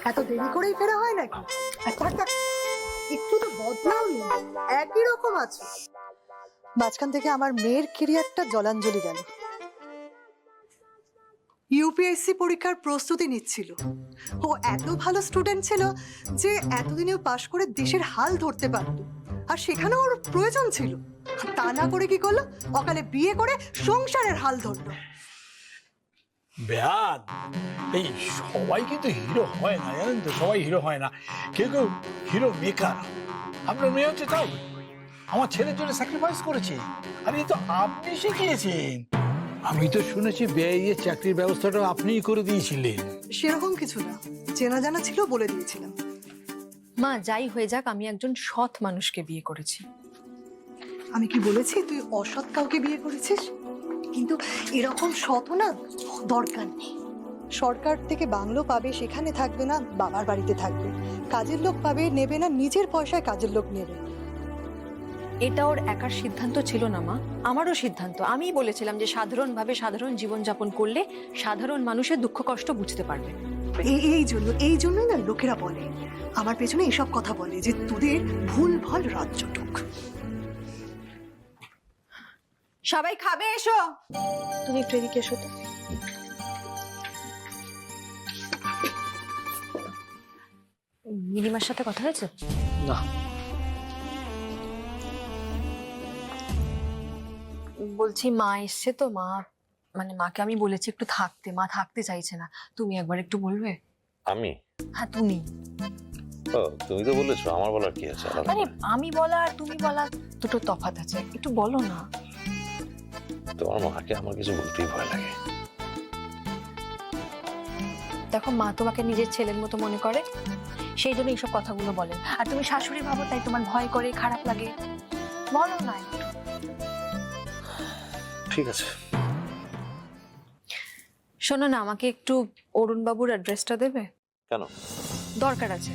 এত দেরি করেই ফেরা হয় নাকি? একটু তো বদলাও নেই, একই রকম আছে। মাঝখান থেকে আমার মেয়ের ক্যারিয়ারটা জলাঞ্জলি গেল। ইউপিএসসি পরীক্ষার প্রস্তুতি নিচ্ছিল। ও এত ভালো স্টুডেন্ট ছিল যে এতদিনেও পাশ করে দেশের হাল ধরতে পারত, আর সেখানে ওর প্রয়োজন ছিল। তা না করে কি করলো, অকালে বিয়ে করে সংসারের হাল ধরলো। বেয়াদ, এই সবাই কিন্তু হিরো হয় না, জানেন তো? সবাই হিরো হয় না, কেউ কেউ হিরো মেকার। আপনার মেয়ে হচ্ছে তাই, আমার ছেলের জন্য স্যাক্রিফাইস করেছে। আর এই তো আপনি শিখিয়েছেন। আমি তো শুনেছি বেআইয়ের চাকরির ব্যবস্থাটা আপনিই করে দিয়েছিলেন। সেরকম কিছু না, চেনা জানা ছিল বলে দিয়েছিলাম। মা, যাই হয়ে যাক, আমি একজন সৎ মানুষকে বিয়ে করেছি। আমি কি বলেছি তুই অসৎ কাউকে বিয়ে করেছিস? কিন্তু এরকম সৎ না দরকার নেই। সরকার থেকে বাংলো পাবে, সেখানে থাকবে না, বাবার বাড়িতে থাকবে। কাজের লোক পাবে, নেবে না, নিজের পয়সায় কাজের লোক নেবে। এটা ওর একার সিদ্ধান্ত ছিল না মা, আমারও সিদ্ধান্ত। আমিই বলেছিলাম যে সাধারণভাবে সাধারণ জীবনযাপন করলে সাধারণ মানুষের দুঃখ কষ্ট বুঝতে পারবে। এই জন্যই না লোকেরা বলে, আমার পেছনে এসব কথা বলে যে তোদের ভুল ভাল রাজ্যটুক। সবাই খাবে, এসো। তুমি একটু এদিকে এসো তো। নীলিমার সাথে কথা হয়েছে? না। বলছি মা এসছে তো, মাকে আমি বলেছি একটু থাকতে, মা থাকতে চাইছে না। তুমি একবার একটু বলবে? আমি? হ্যাঁ তুমি। ও, তুমি তো বলেছো, আমার বলার কি আছে? আরে আমি বলা আর তুমি বলা দুটো তফাৎ আছে, একটু বলো না। তোমার মাকে আমার কিছু বলতেই ভয় লাগে। দেখো, মা তোমাকে নিজের ছেলের মতো মনে করে, সেই জন্য এইসব কথাগুলো বলেন। আর তুমি শাশুড়ি ভাবো, তাই তোমার ভয় করে, খারাপ লাগে। বলো না একটু। ঠিক আছে। শোনো না, আমাকে একটু অরুণ বাবুর অ্যাড্রেসটা দেবে? কেন? দরকার আছে।